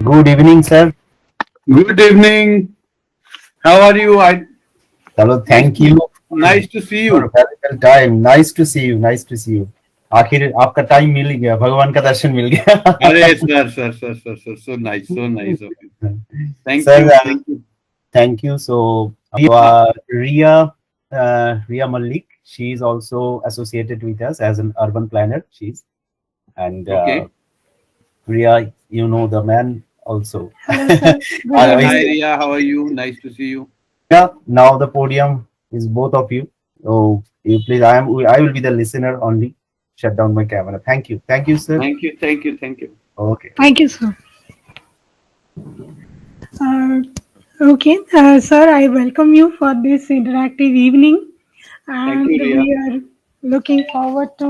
Good evening, sir. Good evening. How are you? Hello, Nice thank to you nice to see for you. valuable time. Nice to see you. Nice to see you. आखिर आपका time मिल गया, भगवान का दर्शन मिल अरे गया. Sir, so nice of you. Thank Sir, you, thank you. thank you. So, Ah, Ria Malik. She is also associated with us as an urban planner. She's and okay. Ria, you know the man also. Hello, sir. Good Yeah, He's hi evening. Ria, how are you? Nice to see you. Yeah, now the podium is both of you. Oh, you please. I will be the listener only. Shut down my camera. Thank you, sir. Thank you. Okay. Thank you, sir. Uh, okay, sir, I welcome you for this interactive evening, Thank you, and Ria. we are looking forward to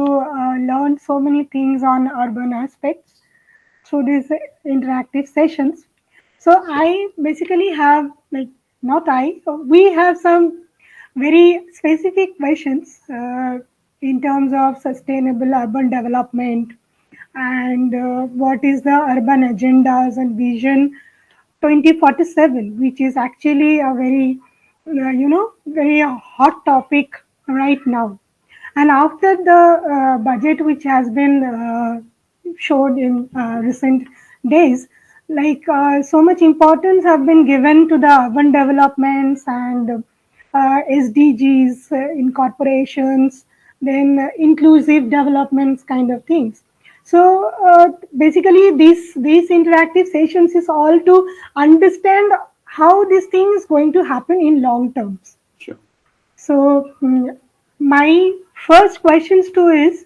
learn so many things on urban aspects through these interactive sessions. So I basically have not I, we have some very specific questions in terms of sustainable urban development and what is the urban agendas and vision 2047, which is actually a very very hot topic right now. And after the budget which has been showed in recent days, so much importance have been given to the urban developments and SDGs in corporations, then inclusive developments kind of things. So basically, these interactive sessions is all to understand how this thing is going to happen in long terms. Sure. So my first questions to is,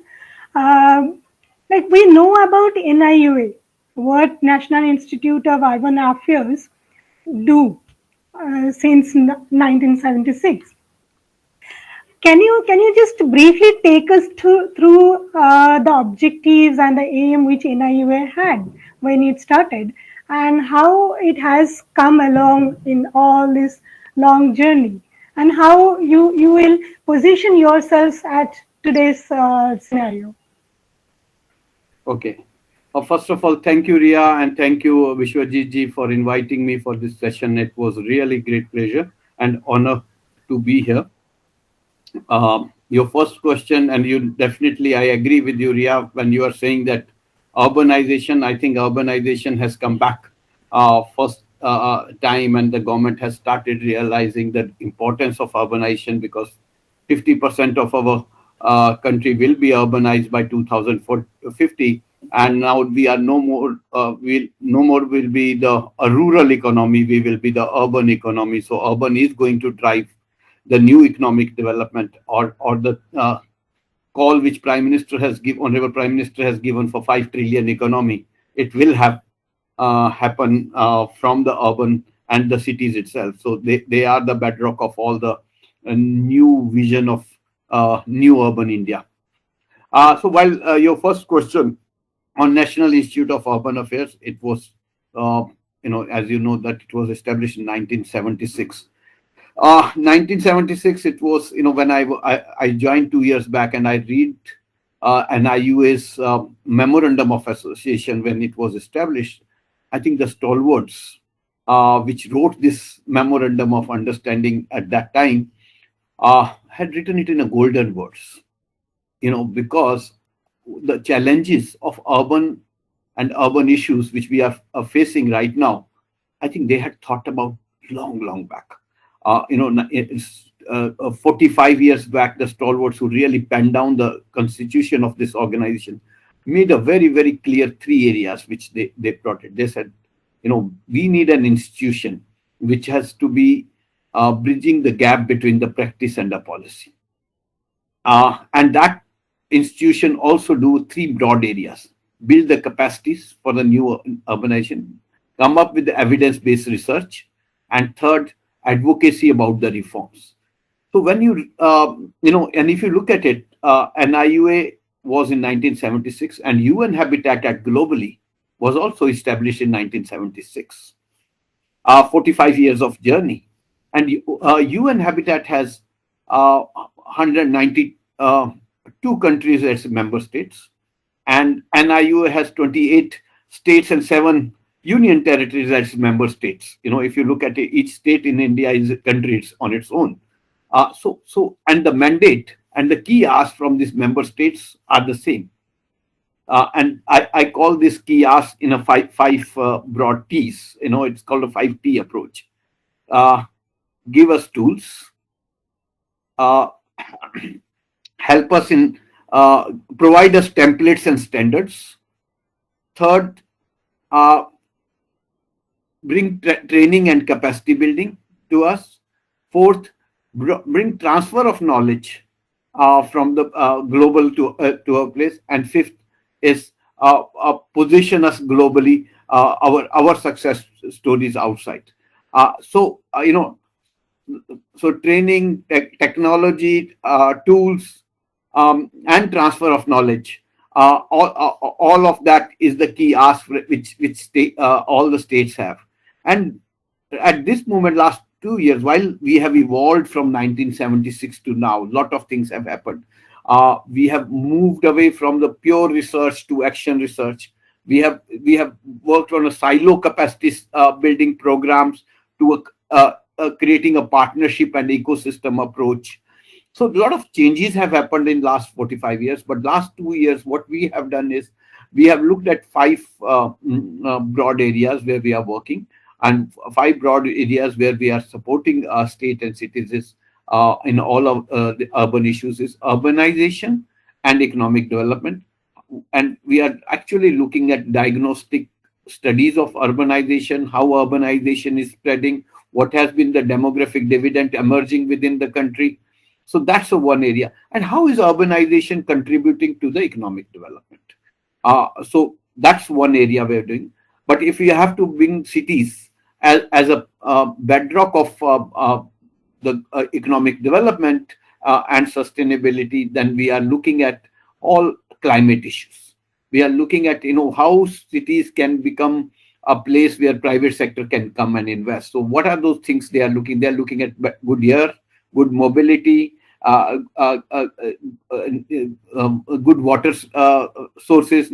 we know about NIUA, what National Institute of Urban Affairs do since 1976. Can you just briefly take us through the objectives and the aim which NIUA had when it started, and how it has come along in all this long journey, and how you will position yourselves at today's scenario? Okay. First of all, thank you, Ria, and thank you, Vishwajit ji, for inviting me for this session. It was really great pleasure and honor to be here. Your first question, and you definitely, I agree with you, Ria, when you are saying that urbanization, I think urbanization has come back first time, and the government has started realizing the importance of urbanization, because 50% of our country will be urbanized by 2050, and now we are no more will be the a rural economy, we will be the urban economy. So urban is going to drive the new economic development, or the call which honorable prime minister has given for 5 trillion economy. It will have happen from the urban and the cities itself. So they are the bedrock of all the new vision of new urban India. So while your first question on National Institute of Urban Affairs, it was as you know, that it was established in 1976. 1976, it was, when I joined 2 years back, and I read NIUA's Memorandum of Association when it was established. I think the stalwarts which wrote this Memorandum of Understanding at that time had written it in a golden words, because the challenges of urban issues which we are facing right now, I think they had thought about long back. It's 45 years back, the stalwarts who really penned down the constitution of this organization made a very clear three areas which they brought it. They said, we need an institution which has to be bridging the gap between the practice and the policy. And that institution also do three broad areas: build the capacities for the new urbanization, come up with the evidence-based research, and third, advocacy about the reforms. So when and if you look at it, NIUA was in 1976, and UN Habitat Act globally was also established in 1976. 45 years of journey, and UN Habitat has 192 countries as member states, and NIUA has 28 states and 7 union territories as member states. If you look at it, each state in India is a country on its own. And the mandate and the key asks from these member states are the same. And I call this key ask in a five broad T's. It's called a 5T approach. Uh, Give us tools, uh, help us in, provide us templates and standards. Third, uh, bring training and capacity building to us. Fourth, bring transfer of knowledge from the global to a place. And fifth is position us globally, our success stories outside. So so training, technology, tools, and transfer of knowledge. All of that is the key ask which all the states have. And at this moment, last 2 years, while we have evolved from 1976 to now, a lot of things have happened. We have moved away from the pure research to action research. We have worked on a silo capacity building programs to creating a partnership and ecosystem approach. So a lot of changes have happened in last 45 years, but last 2 years, what we have done is we have looked at five broad areas where we are working, and five broad areas where we are supporting our state and cities in all of the urban issues is urbanization and economic development. And we are actually looking at diagnostic studies of urbanization, how urbanization is spreading, what has been the demographic dividend emerging within the country. So that's the one area. And how is urbanization contributing to the economic development? So that's one area we're doing. But if you have to bring cities as a bedrock of the economic development and sustainability, then we are looking at all climate issues. We are looking at how cities can become a place where private sector can come and invest. So what are those things they are looking? They are looking at good air, good mobility, good water sources,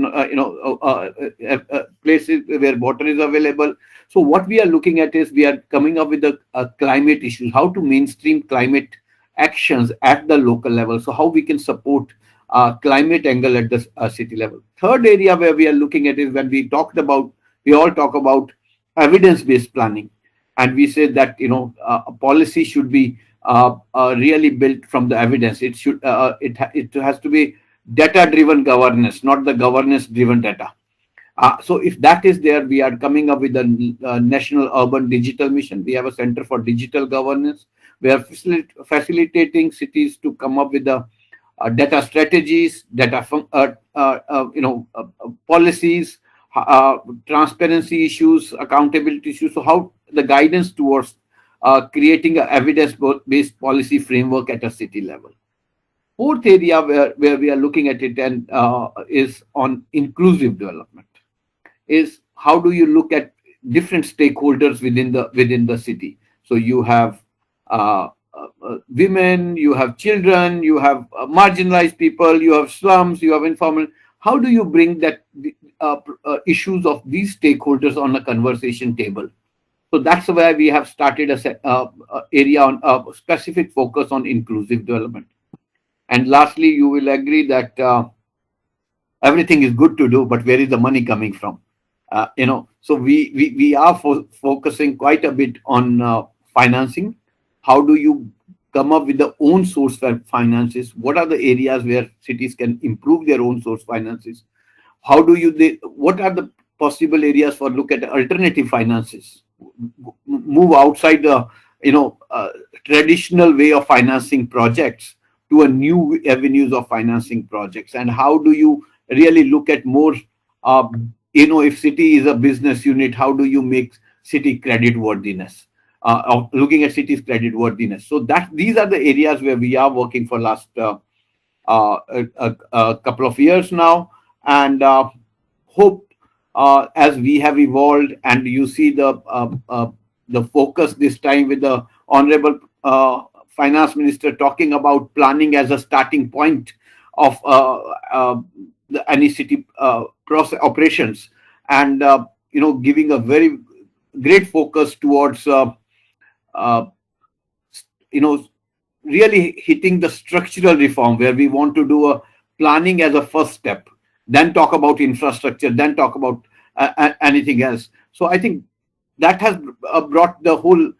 places where water is available. So what we are looking at is we are coming up with a climate issues, how to mainstream climate actions at the local level. So how we can support climate angle at the city level. Third area where we are looking at is when we all talk about evidence-based planning, and we say that a policy should be really built from the evidence. It has to be data-driven governance, not the governance-driven data. So if that is there, we are coming up with a national urban digital mission. We have a center for digital governance. We are facilitating cities to come up with the data strategies, policies, transparency issues, accountability issues. So how the guidance towards creating an evidence-based policy framework at a city level. Fourth area where we are looking at it and is on inclusive development. Is how do you look at different stakeholders within the city? So you have women, you have children, you have marginalized people, you have slums, you have informal. How do you bring that issues of these stakeholders on a conversation table? So that's where we have started a area on a specific focus on inclusive development. And lastly, you will agree that everything is good to do, but where is the money coming from? So we are focusing quite a bit on financing. How do you come up with the own source finances? What are the areas where cities can improve their own source finances? What are the possible areas for look at alternative finances? Move outside the traditional way of financing projects to a new avenues of financing projects. And how do you really look at more if city is a business unit, how do you make city credit worthiness? Looking at cities credit worthiness. So these are the areas where we are working for last a couple of years now, and hope as we have evolved and you see the focus this time with the honorable finance minister talking about planning as a starting point of any city process operations, and giving a very great focus towards uh, you know really hitting the structural reform, where we want to do a planning as a first step, then talk about infrastructure, then talk about anything else. So I think that has brought the whole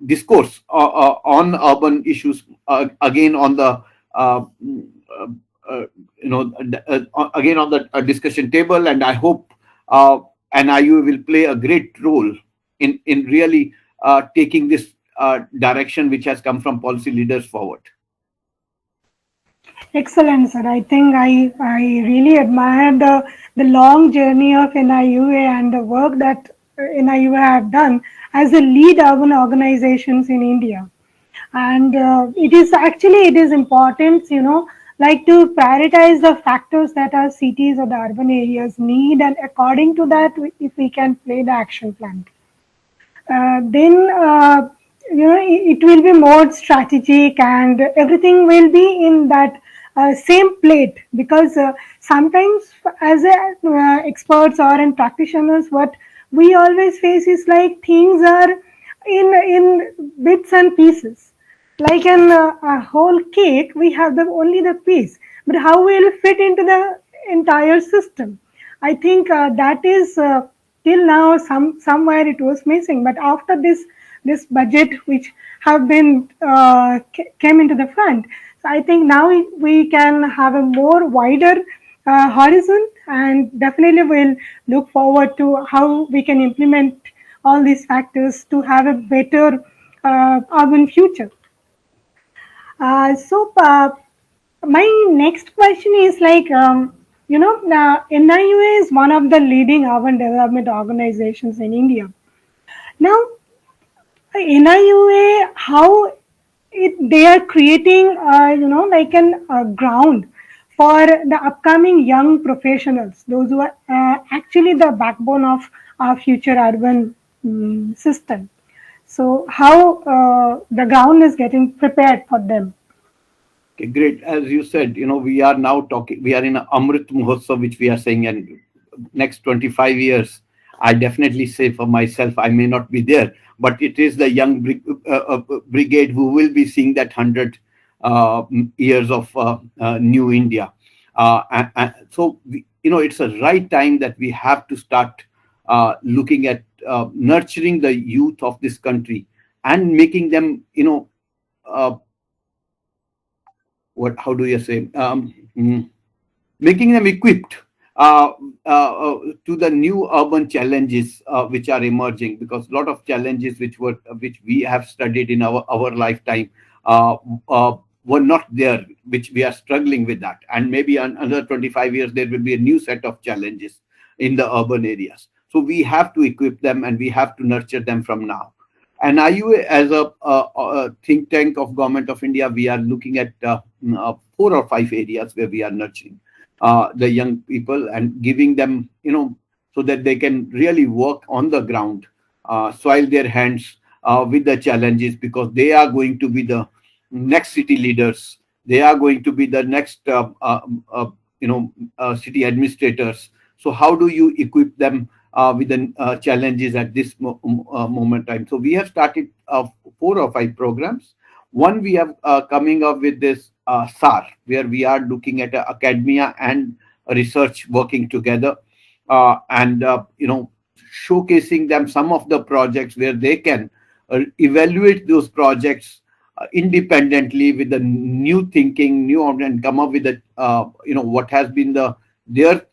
discourse on urban issues again on the uh, uh, again on the discussion table. And I hope NIUA will play a great role in really taking this direction which has come from policy leaders forward. Excellent, sir. I think I really admire the long journey of NIUA and the work that NIUA have done as a lead urban organizations in India. And it is important, like to prioritize the factors that our cities or the urban areas need, and according to that, if we can play the action plan, then it will be more strategic, and everything will be in that same plate. Because sometimes as experts or in practitioners, what we always face is like things are in bits and pieces. Like a whole cake, we have the only the piece, but how will fit into the entire system? I think that is till now somewhere it was missing. But after this budget, which have been came into the front, so I think now we can have a more wider horizon, and definitely will look forward to how we can implement all these factors to have a better urban future. So my next question is like, NIUA is one of the leading urban development organizations in India. Now, NIUA, how they are creating, like an ground for the upcoming young professionals, those who are actually the backbone of our future urban system. So, how the ground is getting prepared for them? Okay, great. As you said, we are now talking, we are in a Amrit Mahotsav, which we are saying, and next 25 years, I definitely say for myself, I may not be there, but it is the young brigade who will be seeing that 100 years of new India. So, it's a right time that we have to start looking at nurturing the youth of this country and making them, uh, how do you say, making them equipped uh, to the new urban challenges which are emerging, because a lot of challenges which we have studied in our lifetime uh, were not there, which we are struggling with that. And maybe another 25 years there will be a new set of challenges in the urban areas. So we have to equip them, and we have to nurture them from now. And IUA, as a think tank of Government of India, we are looking at 4 or 5 areas where we are nurturing the young people and giving them, so that they can really work on the ground, soil their hands with the challenges, because they are going to be the next city leaders. They are going to be the next, city administrators. So how do you equip them with the challenges at this moment time? So we have started 4 or 5 programs. One, we have coming up with this SAR, where we are looking at academia and research working together, and showcasing them some of the projects where they can evaluate those projects independently with the new thinking, and come up with the what has been their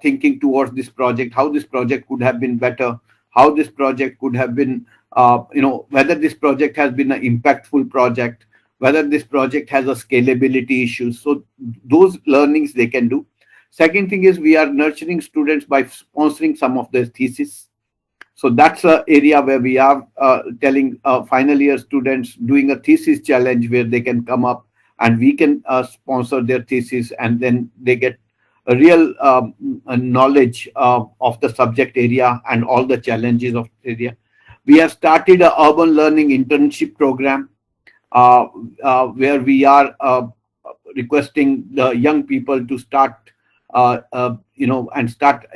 thinking towards this project, how this project could have been better, how this project could have been, whether this project has been an impactful project, whether this project has a scalability issue. So those learnings they can do. Second thing is, we are nurturing students by sponsoring some of their thesis. So that's an area where we are telling final year students, doing a thesis challenge where they can come up and we can sponsor their thesis, and then they get a real knowledge of the subject area and all the challenges of the area. We have started a urban learning internship program where we are requesting the young people to start and start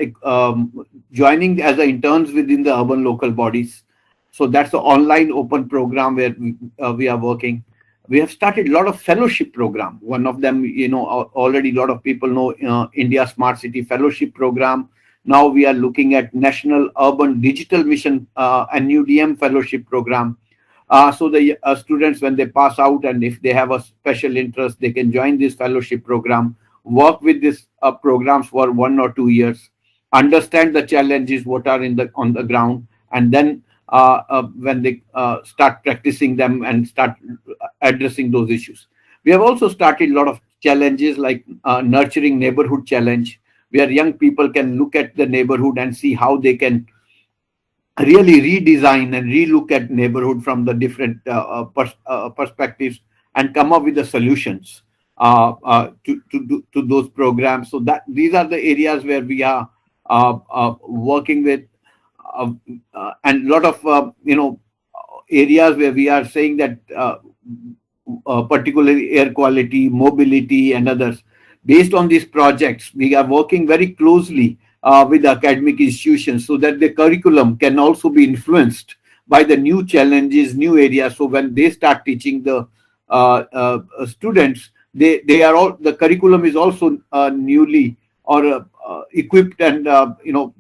joining as the interns within the urban local bodies. So that's the online open program where we are working. We have started a lot of fellowship program. One of them, already a lot of people know India Smart City Fellowship Program. Now we are looking at National Urban Digital Mission NUDM Fellowship Program. So the students, when they pass out and if they have a special interest, they can join this fellowship program, work with these programs for 1 or 2 years, understand the challenges what are on the ground, and then when they start practicing them and start addressing those issues. We have also started a lot of challenges like nurturing neighborhood challenge, where young people can look at the neighborhood and see how they can really redesign and relook at neighborhood from the different perspectives and come up with the solutions to those programs. So that these are the areas where we are working with, and a lot of areas where we are saying that particularly air quality, mobility, and others. Based on these projects, we are working very closely with academic institutions so that the curriculum can also be influenced by the new challenges, new areas. So when they start teaching the students, they are all, the curriculum is also newly or equipped, and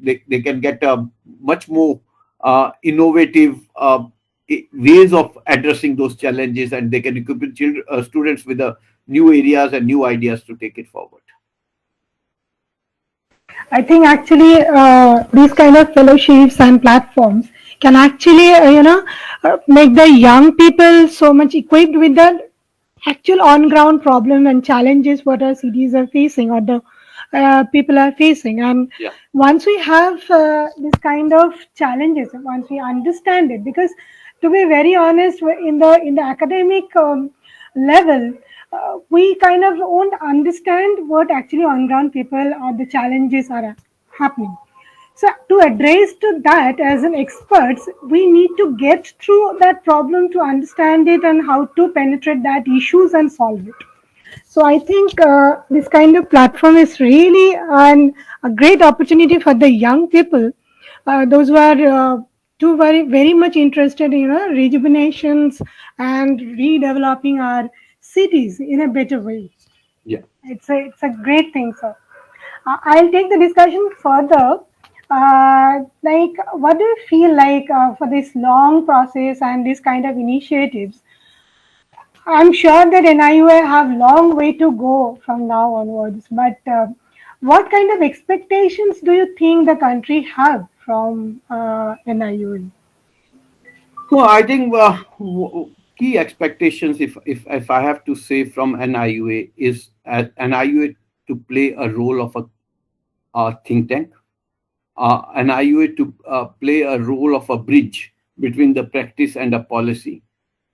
they can get a much more innovative ways of addressing those challenges, and they can equip students with the new areas and new ideas to take it forward. I think actually these kind of fellowships and platforms can actually, make the young people so much equipped with the actual on-ground problem and challenges what our cities are facing or the people are facing. And Yeah. once we have this kind of challenges, once we understand it, because to be very honest, in the academic level, we kind of won't understand what actually on-ground people or the challenges are happening. So to address to that as an experts, we need to get through that problem to understand it and how to penetrate that issues and solve it. So I think this kind of platform is really a great opportunity for the young people, those who are too very much interested in rejuvenations and redeveloping our cities in a better way. Yeah. It's a great thing, sir. I'll take the discussion further. Like, what do you feel like for this long process and this kind of initiatives? I'm sure that NIUA have long way to go from now onwards. But what kind of expectations do you think the country have from NIUA? Well, I think key expectations, if I have to say from NIUA, is NIUA to play a role of a think tank, NIUA to play a role of a bridge between the practice and the policy.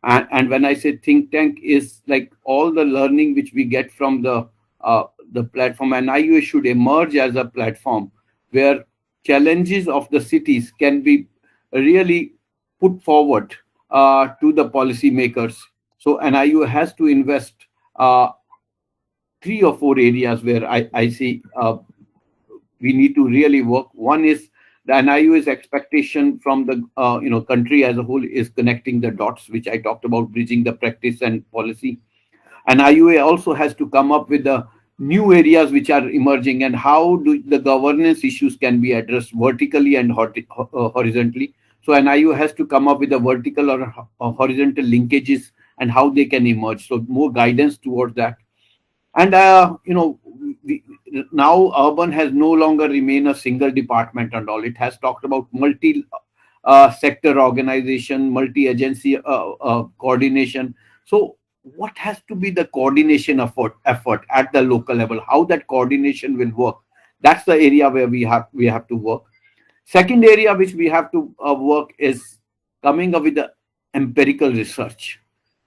And when I say think tank, is like all the learning which we get from the platform, and NIUA should emerge as a platform where challenges of the cities can be really put forward to the policymakers. So NIUA has to invest 3 or 4 areas where I see we need to really work. One is the NIUA's expectation from the country as a whole is connecting the dots, which I talked about, bridging the practice and policy. And NIUA also has to come up with the new areas which are emerging and how do the governance issues can be addressed vertically and horizontally. So NIUA has to come up with the vertical or horizontal linkages and how they can emerge. So more guidance towards that. And now urban has no longer remained a single department and all. It has talked about multi sector organization, multi agency coordination. So what has to be the coordination effort at the local level? How that coordination will work? That's the area where we have to work. Second area which we have to work is coming up with the empirical research.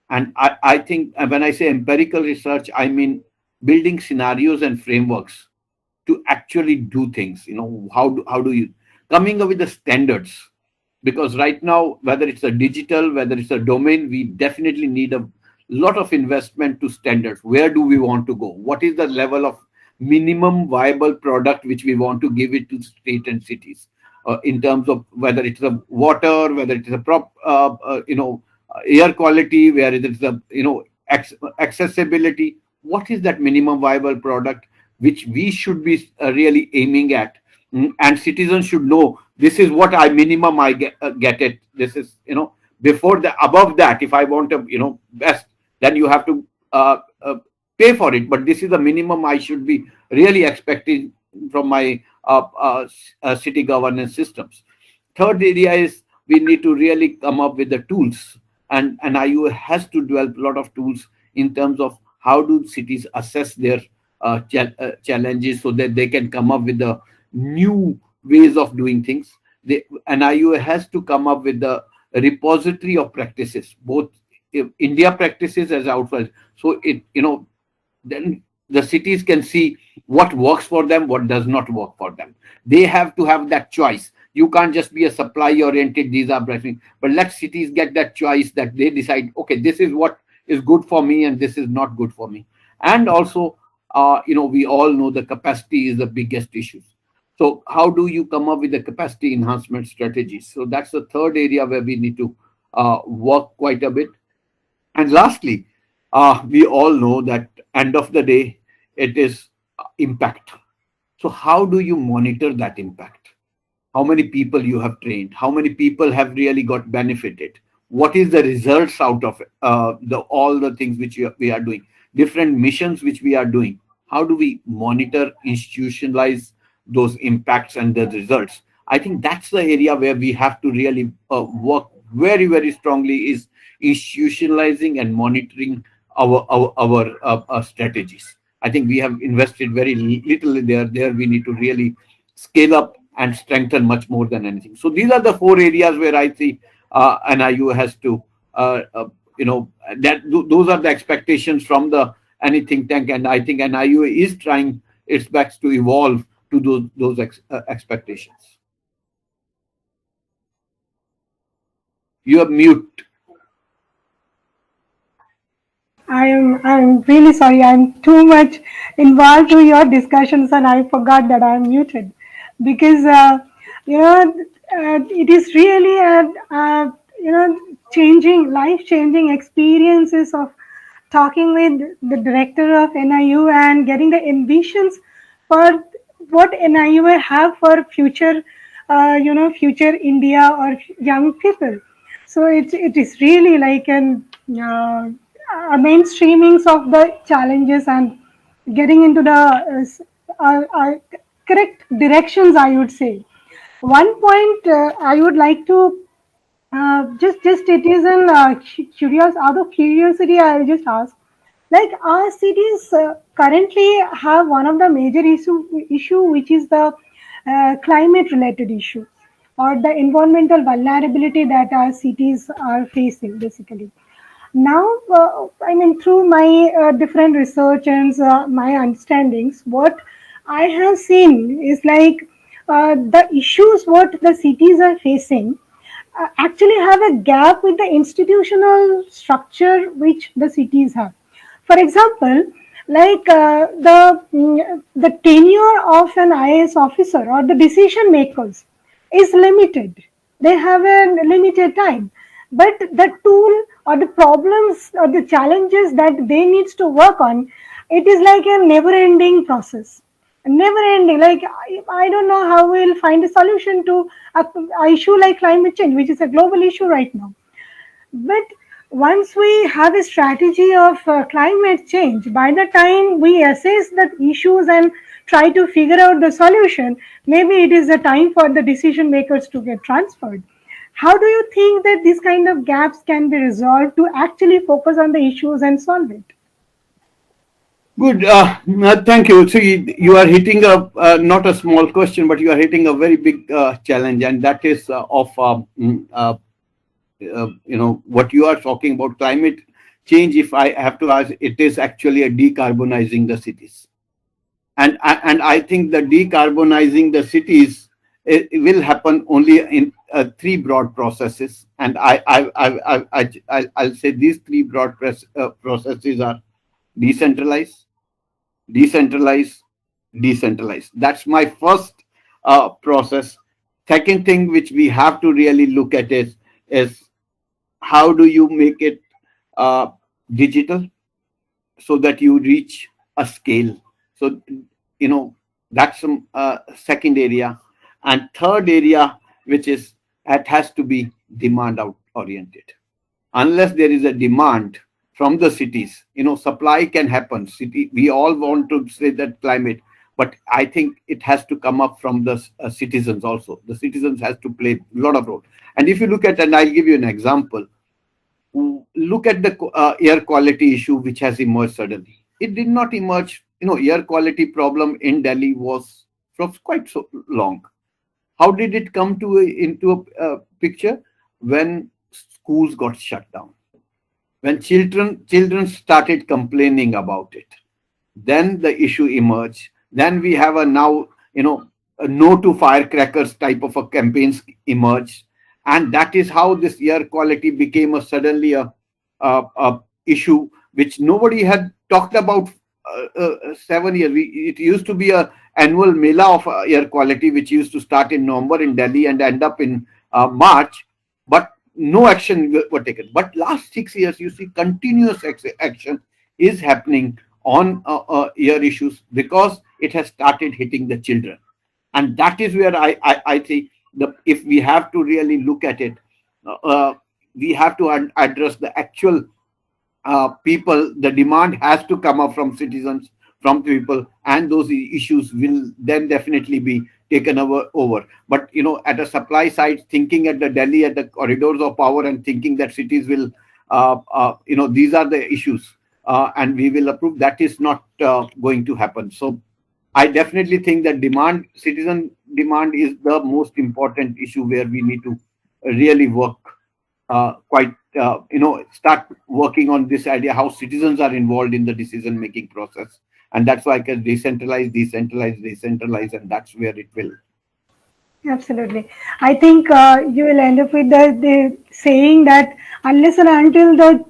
And I think when I say empirical research, I mean building scenarios and frameworks to actually do things. How do you coming up with the standards? Because right now, whether it's a digital, whether it's a domain, we definitely need a lot of investment to standards. Where do we want to go? What is the level of minimum viable product which we want to give it to state and cities, in terms of whether it's a water, whether it is a air quality, where it is a accessibility. What is that minimum viable product which we should be really aiming at? And citizens should know this is what I minimum I get it. This is, before the above that, if I want a best, then you have to pay for it. But this is the minimum I should be really expecting from my city governance systems. Third area is we need to really come up with the tools, and NIUA has to develop a lot of tools in terms of how do cities assess their challenges, so that they can come up with the new ways of doing things. NIUA has to come up with the repository of practices, both India practices as outside. So then the cities can see what works for them, what does not work for them. They have to have that choice. You can't just be a supply oriented, these are blessings, but let cities get that choice, that they decide, okay, this is what is good for me and this is not good for me. And also, we all know the capacity is the biggest issue. So how do you come up with the capacity enhancement strategies? So that's the third area where we need to work quite a bit. And lastly, we all know that end of the day, it is impact. So how do you monitor that impact? How many people you have trained? How many people have really got benefited? What is the results out of all the things which we are doing? Different missions which we are doing. How do we monitor, institutionalize those impacts and the results? I think that's the area where we have to really work very, very strongly, is institutionalizing and monitoring our strategies. I think we have invested very little there. There we need to really scale up and strengthen much more than anything. So these are the four areas where I see NIU has to, those are the expectations from any think tank, and I think NIU is trying its best to evolve to those expectations. You are mute. I'm really sorry. I'm too much involved to your discussions, and I forgot that I'm muted, because it is really changing, life changing experiences of talking with the director of NIU and getting the ambitions for what NIU have for future, future India or young people. So it is really like a mainstreamings of the challenges and getting into the correct directions, I would say. One point I would like to just it is an curious, out of curiosity, I'll just ask, like our cities currently have one of the major issue, which is the climate related issue, or the environmental vulnerability that our cities are facing basically. Now, through my different research and my understandings, what I have seen is like the issues what the cities are facing actually have a gap with the institutional structure which the cities have. For example, like the tenure of an IAS officer or the decision makers is limited. They have a limited time, but the tool or the problems or the challenges that they needs to work on, it is like a never ending process, never ending. Like I don't know how we'll find a solution to a issue like climate change, which is a global issue right now. But once we have a strategy of climate change, by the time we assess the issues and try to figure out the solution, maybe it is the time for the decision makers to get transferred. How do you think that these kind of gaps can be resolved to actually focus on the issues and solve it? Good. Thank you. So you are hitting not a small question, but you are hitting a very big challenge, and that is what you are talking about, climate change. If I have to ask, it is actually a decarbonizing the cities, and I think the decarbonizing the cities, it will happen only in three broad processes, and I'll say these three broad processes are decentralize, decentralized. That's my first process. Second thing which we have to really look at is how do you make it uh, digital so that you reach a scale. So, that's some second area. And third area, which is it has to be demand out oriented. Unless there is a demand from the cities, supply can happen. City, we all want to say that climate, but I think it has to come up from the citizens also. The citizens has to play a lot of role. And if you look at, and I'll give you an example, look at the air quality issue which has emerged suddenly. It did not emerge, air quality problem in Delhi was from quite so long. How did it come into a picture? When schools got shut down, when children started complaining about it, then the issue emerged. Then we have a now, a no to firecrackers type of a campaigns emerged, and that is how this air quality became a suddenly a issue which nobody had talked about 7 years. It used to be a annual mela of air quality which used to start in November in Delhi and end up in March, but no action were taken. But last 6 years, you see continuous action is happening on air issues because it has started hitting the children. And that is where I think if we have to really look at it, we have to address the actual people. The demand has to come up from citizens, from people, and those issues will then definitely be taken over. But at a supply side, thinking at the Delhi at the corridors of power and thinking that cities will, these are the issues, and we will approve. That is not going to happen. So I definitely think that citizen demand is the most important issue where we need to really work start working on this idea how citizens are involved in the decision making process. And that's why I can decentralize, and that's where it will. Absolutely. I think you will end up with the saying that unless and until the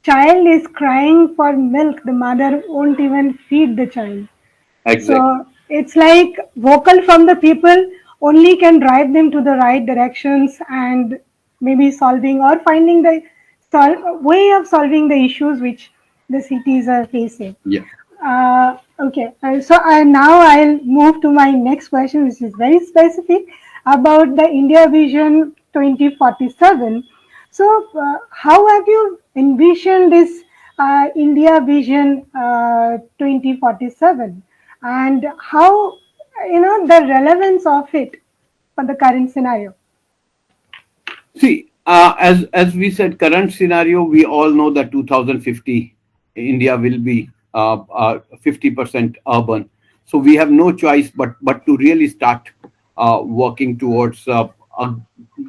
child is crying for milk, the mother won't even feed the child. Exactly. So it's like vocal from the people only can drive them to the right directions and maybe solving or finding the way of solving the issues which the cities are facing. Yeah. Okay, so now I'll move to my next question, which is very specific about the India Vision 2047. So, how have you envisioned this India Vision 2047, and how the relevance of it for the current scenario? See, as we said, current scenario, we all know that 2050 India will be 50% urban. So we have no choice but to really start working towards a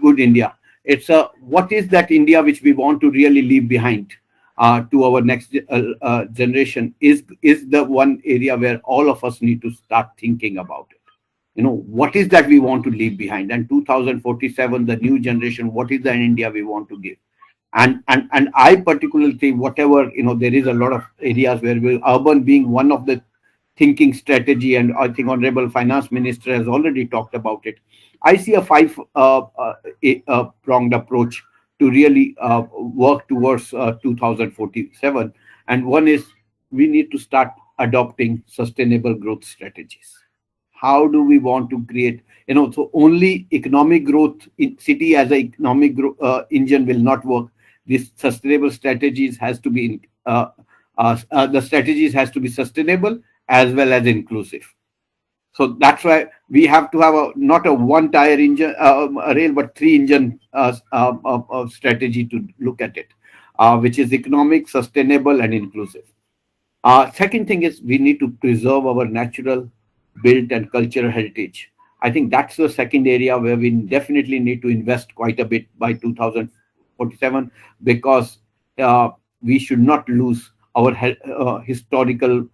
good India. It's what is that India which we want to really leave behind to our next generation is the one area where all of us need to start thinking about it. What is that we want to leave behind, and 2047 the new generation, what is the India we want to give. And I particularly think whatever, there is a lot of areas where urban being one of the thinking strategy, and I think honorable finance minister has already talked about it. I see a five pronged approach to really work towards 2047. And one is we need to start adopting sustainable growth strategies. How do we want to create, so only economic growth in city as a economic engine will not work. These sustainable strategies has to be the strategies has to be sustainable as well as inclusive. So that's why we have to have not a one tire engine rail, but three engine strategy to look at it, which is economic, sustainable, and inclusive. Second thing is we need to preserve our natural built and cultural heritage. I think that's the second area where we definitely need to invest quite a bit by 2047, because we should not lose our historical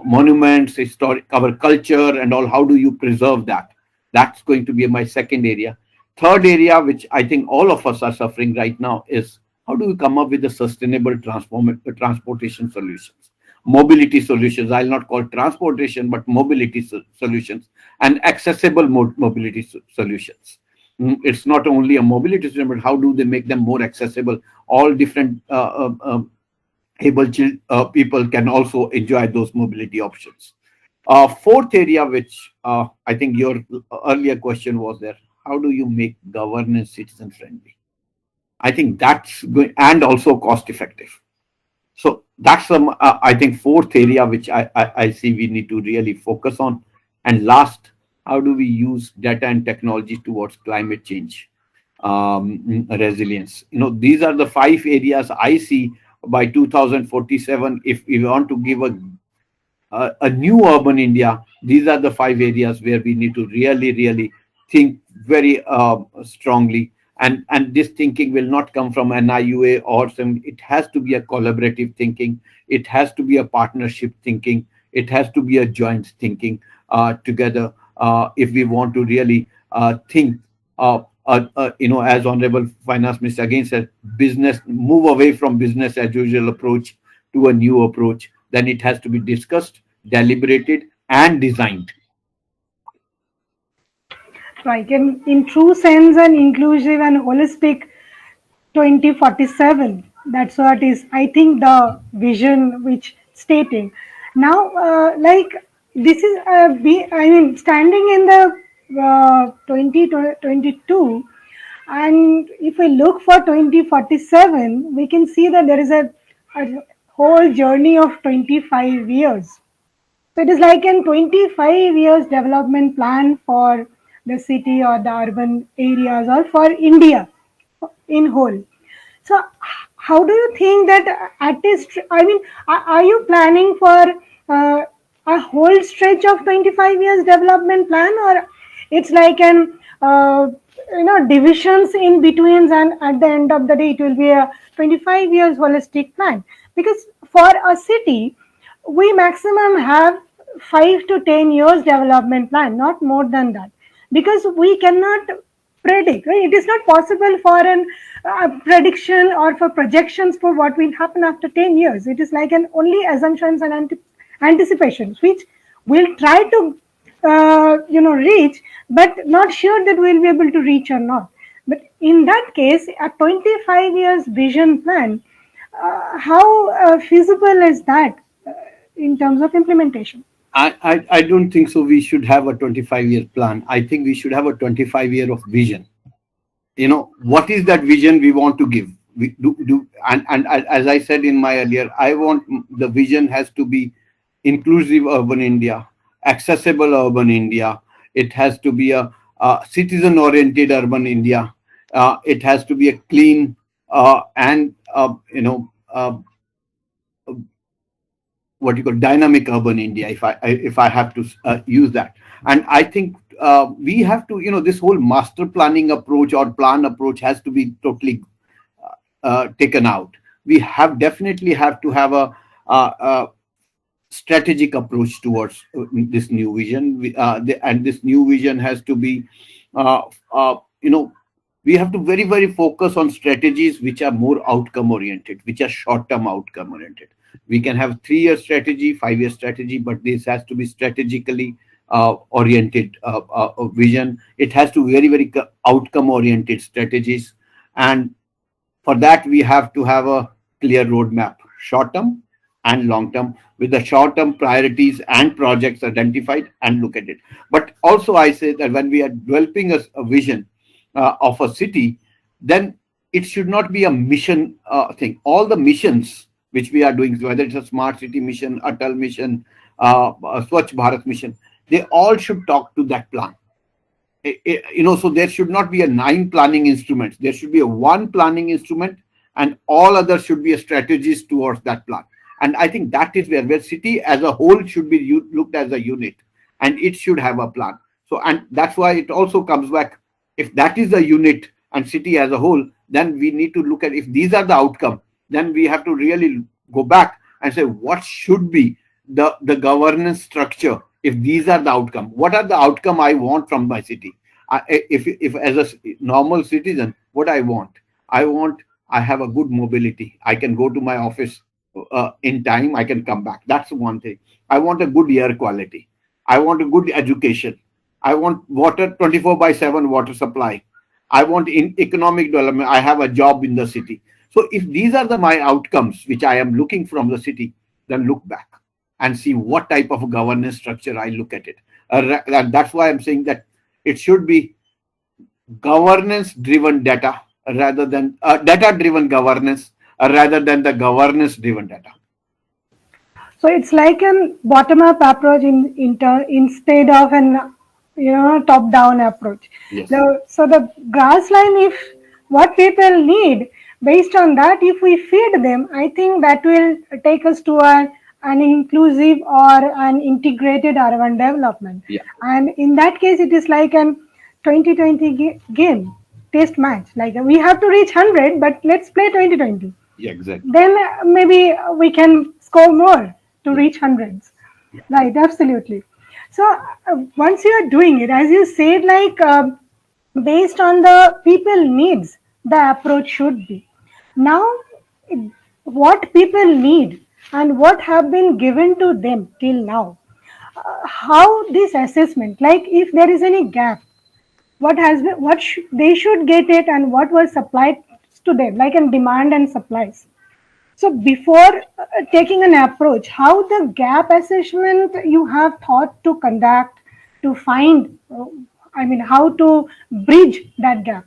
monuments, our culture and all. How do you preserve that? That's going to be my second area. Third area, which I think all of us are suffering right now, is how do we come up with the sustainable transportation solutions? mobility solutions. I'll not call transportation, but mobility solutions and accessible mobility solutions. It's not only a mobility solution, but how do they make them more accessible? All different able people can also enjoy those mobility options. Fourth area, which I think your earlier question was there, how do you make governance citizen friendly? I think that's going, and also cost effective. So that's some, I think, fourth area which I see we need to really focus on. And last, how do we use data and technology towards climate change resilience? These are the 5 areas I see by 2047. If we want to give a new urban India, these are the 5 areas where we need to really, really think very strongly. And this thinking will not come from NIUA or some. It has to be a collaborative thinking. It has to be a partnership thinking. It has to be a joint thinking together if we want to really think. As Honorable Finance Minister again said, business move away from business as usual approach to a new approach. Then it has to be discussed, deliberated, and designed. Right. In true sense, an inclusive and holistic 2047. That's what is, I think, the vision which stating. Now, this is, I mean, standing in the 2022, and if we look for 2047, we can see that there is a whole journey of 25 years. So it is like a 25 years development plan for the city or the urban areas or for India in whole. So how do you think that artist, I mean, are you planning for a whole stretch of 25 years development plan, or it's like an divisions in betweens, and at the end of the day it will be a 25 years holistic plan? Because for a city we maximum have 5 to 10 years development plan, not more than that, because we cannot predict, right? It is not possible for an prediction or for projections for what will happen after 10 years. It is like an only assumptions and anticipations which we'll try to reach, but not sure that we'll be able to reach or not. But in that case, a 25 years vision plan, how feasible is that in terms of implementation? I don't think so. We should have a 25-year plan. I think we should have a 25-year of vision. What is that vision we want to give? We do and as I said in my earlier, I want the vision has to be inclusive urban India, accessible urban India. It has to be a citizen-oriented urban India. It has to be a clean and what you call dynamic urban India, if I have to use that. And I think we have to, this whole master planning approach or plan approach has to be totally taken out. We definitely have to have a strategic approach towards this new vision. And this new vision has to be, we have to very, very focus on strategies which are more outcome oriented, which are short-term outcome oriented. We can have 3-year strategy, 5-year strategy, but this has to be strategically oriented vision. It has to be very, very outcome oriented strategies. And for that, we have to have a clear roadmap, short term and long term, with the short term priorities and projects identified and look at it. But also I say that when we are developing a vision of a city, then it should not be a mission thing. All the missions which we are doing, whether it's a smart city mission, Atal mission, Swachh Bharat mission, they all should talk to that plan. So there should not be a 9 planning instruments. There should be a 1 planning instrument, and all others should be a strategies towards that plan. And I think that is where city as a whole should be looked as a unit, and it should have a plan. So, and that's why it also comes back. If that is the unit and city as a whole, then we need to look at, if these are the outcome, then we have to really go back and say what should be the governance structure. If these are the outcome, what are the outcome I want from my city? If as a normal citizen, what I want, I have a good mobility. I can go to my office in time, I can come back. That's one thing. I want a good air quality. I want a good education. I want water 24/7 water supply. I want in economic development. I have a job in the city. So if these are the my outcomes which I am looking from the city, then look back and see what type of governance structure I look at it. And that's why I'm saying that it should be governance driven data rather than data driven governance rather than the governance driven data. So it's like a bottom-up approach instead of an top-down approach. Yes. So the grass line, if what people need, based on that, if we feed them, I think that will take us to an inclusive or an integrated urban development. Yeah. And in that case, it is like an 2020 game test match. Like we have to reach 100, but let's play 2020. Yeah. Exactly. Then maybe we can score more to Yeah. reach hundreds. Yeah. Right, absolutely. So once you are doing it, as you said, like based on the people needs, the approach should be. Now, what people need and what have been given to them till now, how this assessment, like if there is any gap, what has been, they should get it and what was supplied to them, like in demand and supplies. So before taking an approach, how the gap assessment you have thought to conduct to find, how to bridge that gap?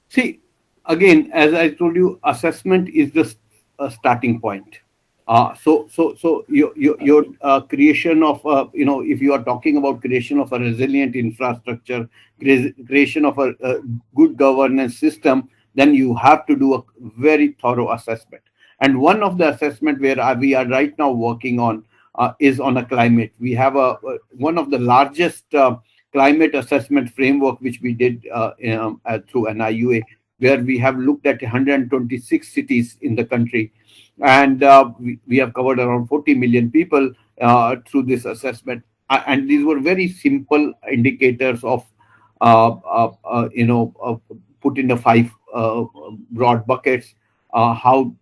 See, again, as I told you, assessment is the starting point. So your creation of if you are talking about creation of a resilient infrastructure, creation of a good governance system, then you have to do a very thorough assessment. And one of the assessment where we are right now working on is on a climate. We have one of the largest climate assessment framework which we did through NIUA, where we have looked at 126 cities in the country, and we have covered around 40 million people through this assessment. And these were very simple indicators of put in the five broad buckets, how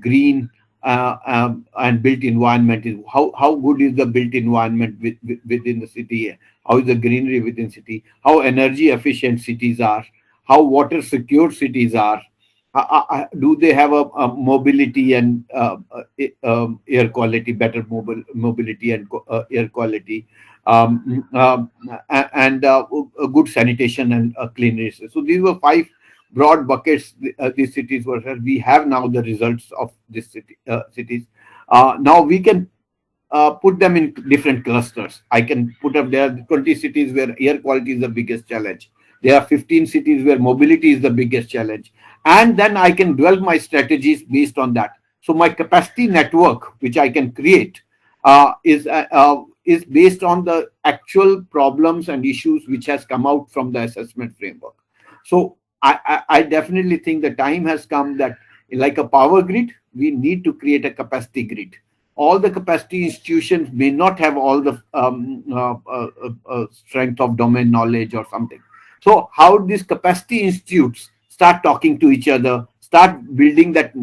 green and built environment is, how good is the built environment within the city, how is the greenery within city, how energy efficient cities are, how water secure cities are, do they have a mobility and air quality, better mobility and air quality, and a good sanitation and cleanliness. So these were five broad buckets these cities were. We have now the results of these cities. Now we can put them in different clusters. I can put up there 20 cities where air quality is the biggest challenge. There are 15 cities where mobility is the biggest challenge. And then I can develop my strategies based on that. So my capacity network, which I can create, is based on the actual problems and issues which has come out from the assessment framework. So I definitely think the time has come that, like a power grid, we need to create a capacity grid. All the capacity institutions may not have all the strength of domain knowledge or something. So how these capacity institutes start talking to each other, start building that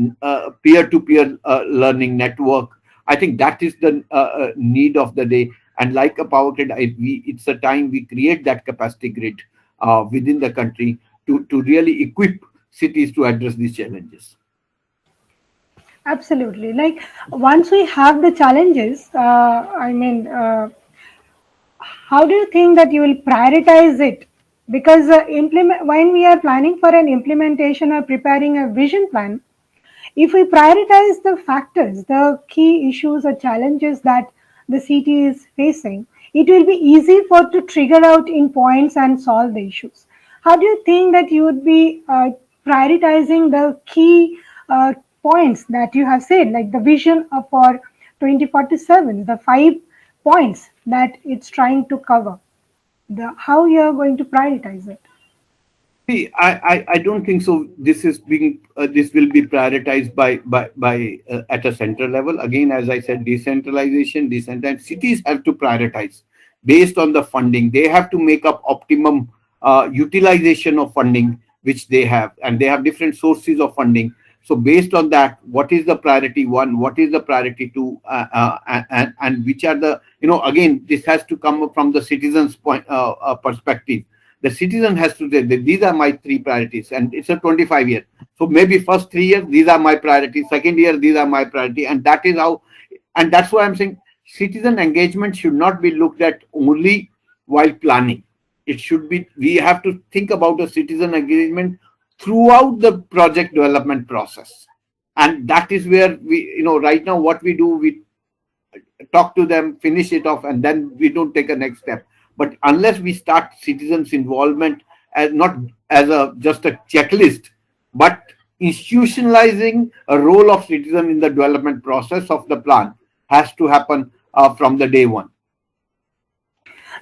peer-to-peer learning network. I think that is the need of the day. And like a power grid, it's a time we create that capacity grid within the country to really equip cities to address these challenges. Absolutely. Like once we have the challenges, how do you think that you will prioritize it? Because implement when we are planning for an implementation or preparing a vision plan, if we prioritize the factors, the key issues or challenges that the city is facing, it will be easy for to trigger out in points and solve the issues. How do you think that you would be prioritizing the key points that you have said, like the vision for 2047, the 5 points that it's trying to cover? How you are going to prioritize it? See, I don't think so. This will be prioritized by at a center level. Again, as I said, decentralization, decentralized cities have to prioritize based on the funding. They have to make up optimum utilization of funding which they have, and they have different sources of funding. So based on that, what is the priority one? What is the priority two? And which are the, again, this has to come from the citizen's point perspective. The citizen has to say that these are my three priorities, and it's a 25-year. So maybe first 3 years, these are my priorities. Second year, these are my priority, and that is how. And that's why I'm saying citizen engagement should not be looked at only while planning. It should be, we have to think about a citizen engagement throughout the project development process. And that is where we, right now what we do, we talk to them, finish it off, and then we don't take a next step. But unless we start citizens involvement as not as a just a checklist, but institutionalizing a role of citizen in the development process of the plan has to happen from the day one.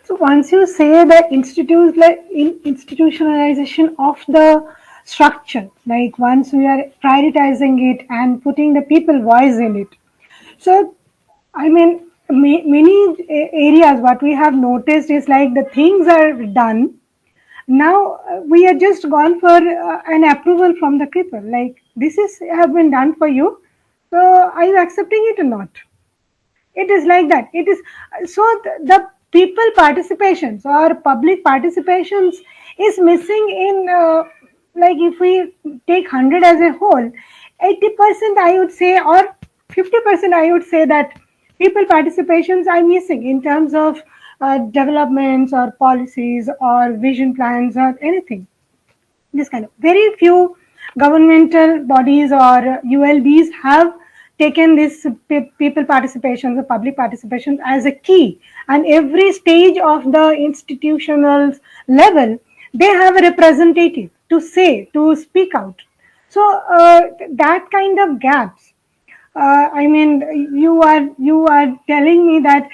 So once you say the institutionalization of the structure, like once we are prioritizing it and putting the people voice in it. So I mean, many areas what we have noticed is like the things are done. Now we are just gone for an approval from the people. Like this is have been done for you. So are you accepting it or not? It is like that. It is so the people participations or public participations is missing in like if we take 100 as a whole, 80% I would say or 50% I would say that people participations are missing in terms of developments or policies or vision plans or anything. This kind of very few governmental bodies or ULBs have taken this people participation, the public participation as a key, and every stage of the institutional level they have a representative to say, to speak out. So that kind of gaps, I mean, you are telling me that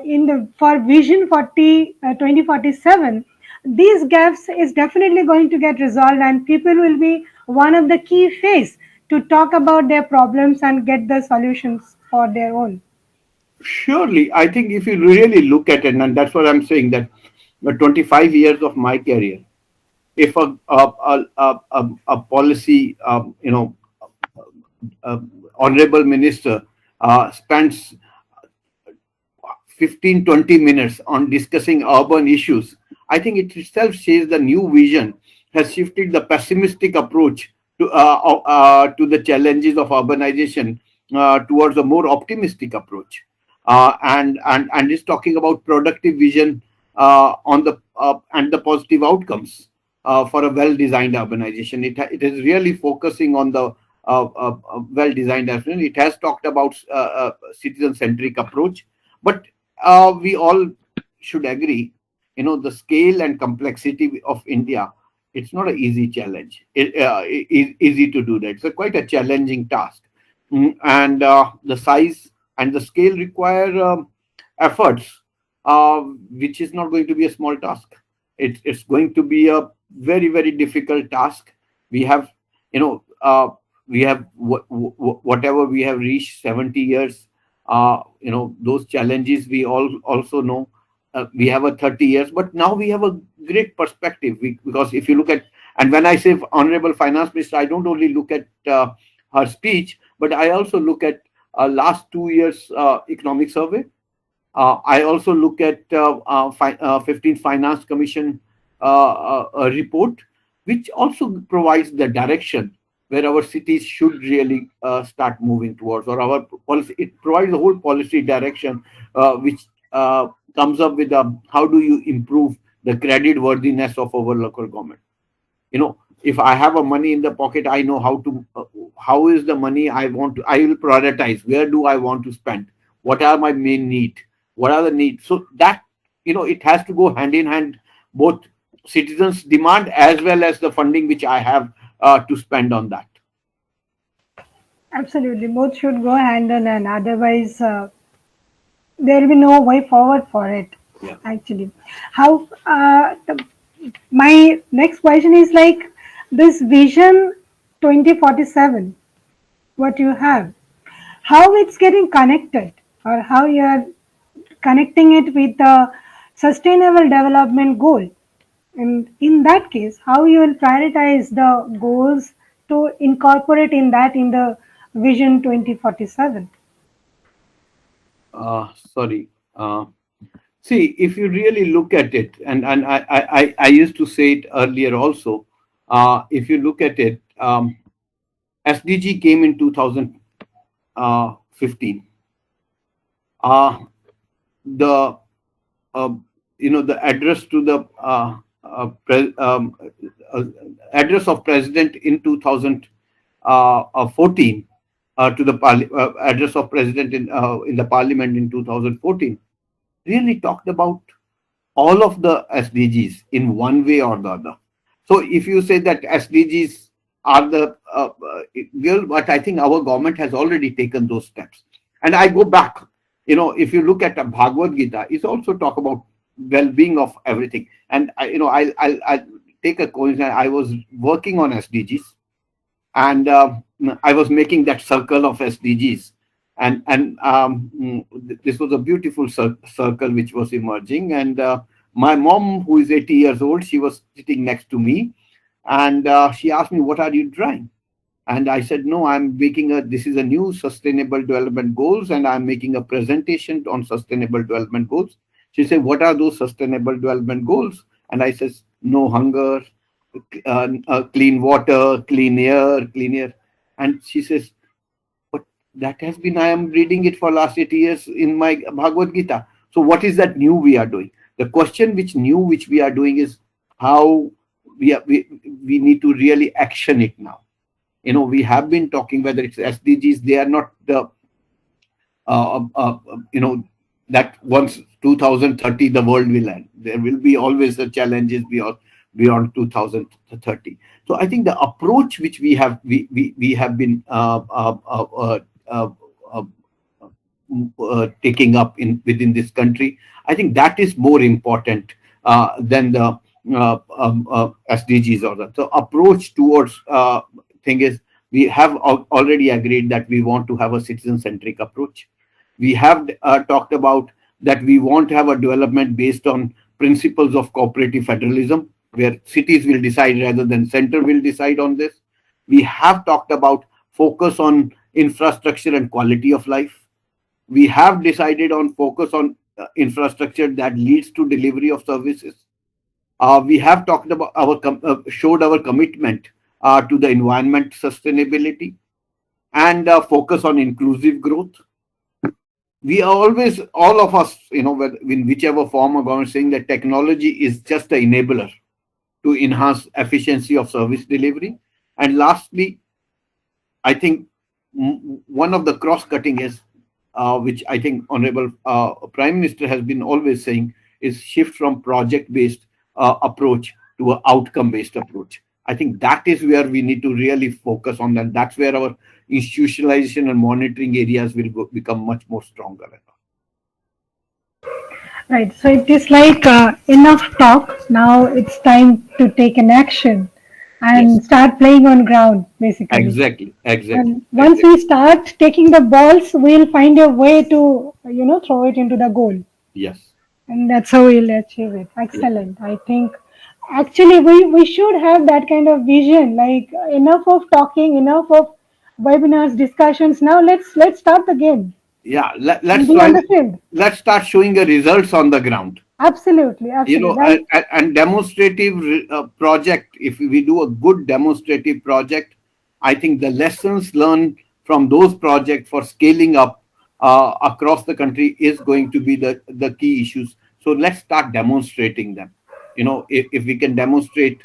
in the for Vision 2047, these gaps is definitely going to get resolved, and people will be one of the key face to talk about their problems and get the solutions for their own. Surely, I think if you really look at it, and that's what I'm saying, that the 25 years of my career, if a policy, honorable minister spends 15-20 minutes on discussing urban issues, I think it itself says the new vision has shifted the pessimistic approach to the challenges of urbanization towards a more optimistic approach. And is talking about productive vision on the and the positive outcomes for a well-designed urbanization. It is really focusing on the well-designed urbanization. It has talked about citizen-centric approach, but we all should agree, the scale and complexity of India. It's not an easy challenge. Easy to do that. It's quite a challenging task, and the size and the scale require efforts, which is not going to be a small task. It's going to be a very, very difficult task. We have, we have whatever we have reached 70 years. Those challenges we all also know. We have a 30 years, but now we have a great perspective. Because if you look at, and when I say Honorable Finance Minister, I don't only look at her speech, but I also look at last 2 years economic survey. I also look at 15th Finance Commission report, which also provides the direction where our cities should really start moving towards, or our policy. It provides the whole policy direction, which comes up with how do you improve the credit worthiness of our local government. If I have a money in the pocket, I know how is the money I will prioritize. Where do I want to spend? What are my main needs? What are the needs? So that, it has to go hand in hand, both citizens' demand as well as the funding which I have to spend on that. Absolutely, both should go hand in hand. Otherwise, there will be no way forward for it. Yeah. Actually, how my next question is like this Vision 2047, what you have, how it's getting connected, or how you are connecting it with the sustainable development goal. And in that case, how you will prioritize the goals to incorporate in that in the Vision 2047? Sorry. See, if you really look at it, and I used to say it earlier also, if you look at it, SDG came in 2015. Uh, the uh, the address to the uh, address of president in 2014 to the address of president in the parliament in 2014 really talked about all of the SDGs in one way or the other. So if you say that SDGs are the well, but I think our government has already taken those steps. And I go back, if you look at the Bhagavad Gita, it's also talk about well-being of everything. And I'll take a coincidence. I was working on SDGs, and I was making that circle of SDGs, and this was a beautiful circle which was emerging. And my mom, who is 80 years old, she was sitting next to me, and she asked me, "What are you drawing?" And I said, "No, I'm making this is a new Sustainable Development Goals, and I'm making a presentation on Sustainable Development Goals." She said, "What are those Sustainable Development Goals?" And I says, "No hunger, clean water, clean air, clean air." And she says, "But that has been, I am reading it for last 80 years in my Bhagavad Gita. So what is that new we are doing?" The question which we are doing is how we need to really action it now. We have been talking whether it's SDGs, they are not the, uh, uh, you know, that once 2030 the world will end. There will be always the challenges beyond 2030. So I think the approach which we have been uh, taking up within this country, I think that is more important than the SDGs or that. So approach towards thing is, we have already agreed that we want to have a citizen-centric approach. We have talked about that we want to have a development based on principles of cooperative federalism, where cities will decide rather than center will decide on this. We have talked about focus on infrastructure and quality of life. We have decided on focus on infrastructure that leads to delivery of services. We have talked about showed our commitment to the environment sustainability, and focus on inclusive growth. We are always, all of us, in whichever form of government, saying that technology is just an enabler to enhance efficiency of service delivery. And lastly, I think one of the cross-cutting is, which I think Honorable Prime Minister has been always saying, is shift from project-based approach to an outcome-based approach. I think that is where we need to really focus on, and that's where our institutionalization and monitoring areas will become much more stronger. Right. So it is like enough talk. Now it's time to take an action Yes, and start playing on ground, basically. exactly, exactly, And once exactly. we start taking the balls, we'll find a way to, throw it into the goal. Yes, And that's how we'll achieve it. yes. Excellent. I think actually we should have that kind of vision. Like enough of talking, enough of webinars, discussions. Now let's start the game Yeah, and let's be on try. the field. Let's start showing the results on the ground. Absolutely, absolutely. Like And demonstrative project. If we do a good demonstrative project, I think the lessons learned from those projects for scaling up across the country is going to be the key issues. So let's start demonstrating them. If we can demonstrate,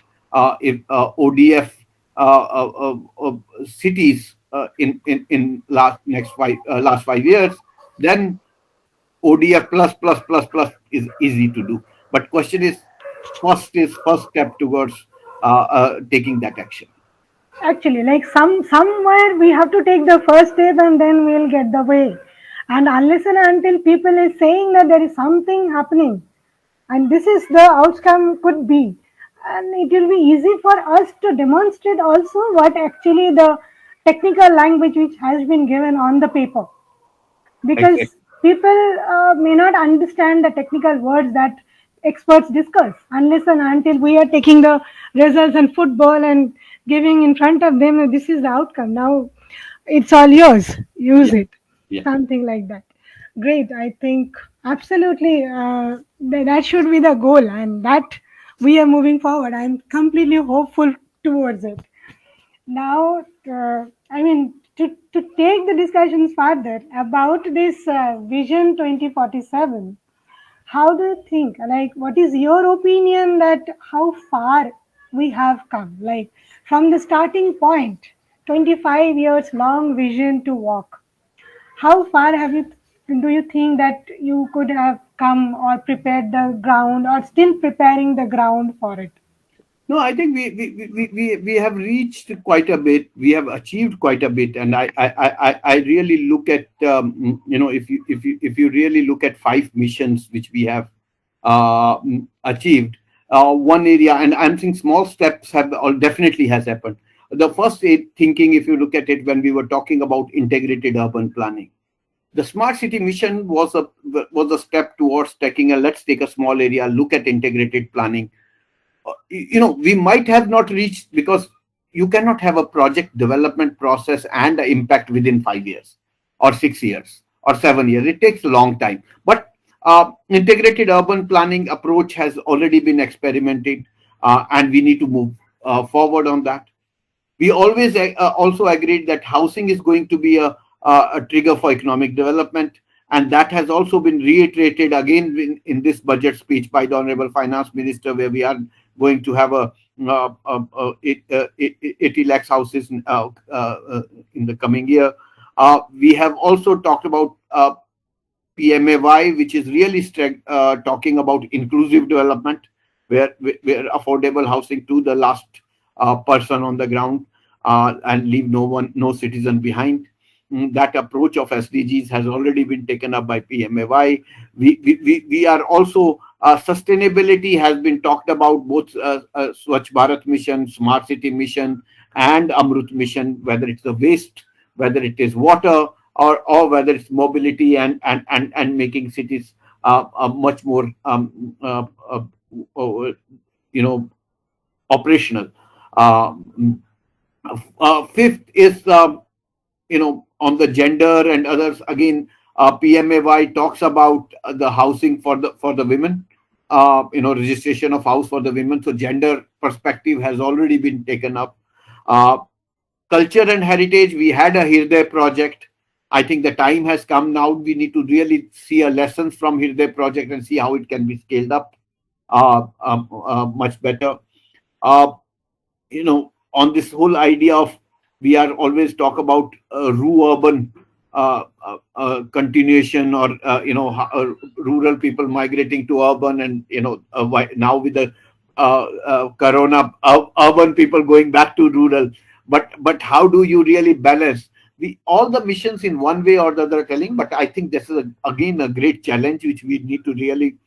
if ODF cities in last 5 years, then ODF plus is easy to do. But question is, first step towards taking that action. actually, like somewhere we have to take the first step and then we'll get the way. And unless and until people is saying that there is something happening and this is the outcome could be, and it will be easy for us to demonstrate also what actually the technical language which has been given on the paper, because Exactly. people may not understand the technical words that experts discuss unless and until we are taking the results in football and giving in front of them, this is the outcome. Now it's all yours. Use Yeah, it. yeah. Something like that. Great. I think absolutely that should be the goal, and that we are moving forward. I'm completely hopeful towards it. Now, to take the discussions further about this Vision 2047, how do you think, like, what is your opinion that how far we have come? Like, from the starting point, 25 years long vision to walk. How far do you think that you could have come or prepared the ground or still preparing the ground for it? No, I think we have reached quite a bit. We have achieved quite a bit, and I really look at if you really look at 5 missions which we have achieved, one area, and I'm saying small steps have all definitely has happened. The first thinking, if you look at it, when we were talking about integrated urban planning, the smart city mission was a step towards taking a, let's take a small area, look at integrated planning. We might have not reached, because you cannot have a project development process and impact within 5 years or 6 years or 7 years. It takes a long time, but integrated urban planning approach has already been experimented, and we need to move forward on that. We always also agreed that housing is going to be a trigger for economic development, and that has also been reiterated again in this budget speech by the Honorable Finance Minister, where we are going to have a 80 lakhs houses in the coming year. We have also talked about PMAY, which is really talking about inclusive development, where affordable housing to the last person on the ground, and leave no citizen behind. That approach of SDGs has already been taken up by PMAY. We are also, sustainability has been talked about, both Swachh Bharat mission, Smart City mission, and Amrut mission, whether it's the waste, whether it is water, or whether it's mobility, and making cities much more uh, you know operational. Fifth is, on the gender and others. Again, PMAY talks about the housing for the women, registration of house for the women. So gender perspective has already been taken up. Uh, Culture and heritage, we had a Hirday project. I think the time has come now. We need to really see a lessons from Hirday project and see how it can be scaled up much better. Uh, on this whole idea of, we are always talk about urban continuation, or rural people migrating to urban, and now with the corona, urban people going back to rural. But how do you really balance all the missions in one way or the other telling? But I think this is again a great challenge which we need to really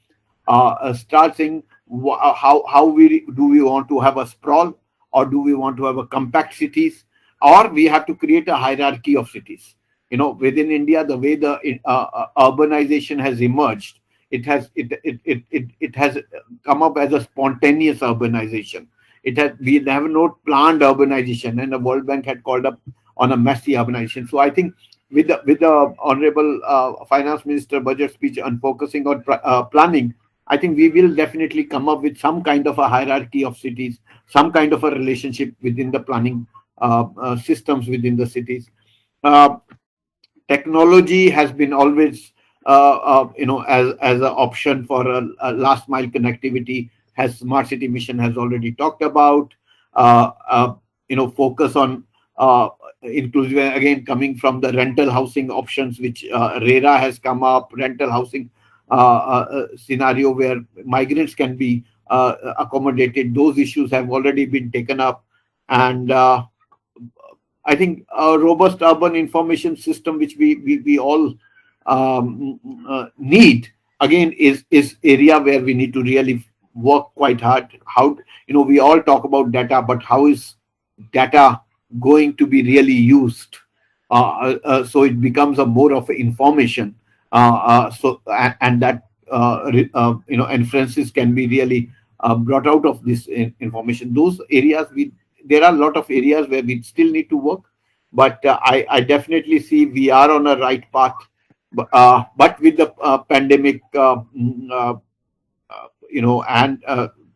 start saying, how we want to have a sprawl, or do we want to have a compact cities, or we have to create a hierarchy of cities. Within India, the way the urbanization has emerged, it has come up as a spontaneous urbanization. We have not planned urbanization, and the World Bank had called up on a messy urbanization. So I think with the honorable finance minister budget speech on focusing on planning, I think we will definitely come up with some kind of a hierarchy of cities, some kind of a relationship within the planning systems within the cities. Uh, Technology has been always, as an option for a last mile connectivity, has Smart City Mission has already talked about. Focus on inclusive, again coming from the rental housing options, which RERA has come up, rental housing scenario where migrants can be accommodated. Those issues have already been taken up, and I think a robust urban information system, which we all need, again is area where we need to really work quite hard. How, we all talk about data, but how is data going to be really used, so it becomes a more of information, and that inferences can be really brought out of this information. Those areas, there are a lot of areas where we still need to work, but I definitely see we are on a right path. But with the pandemic, and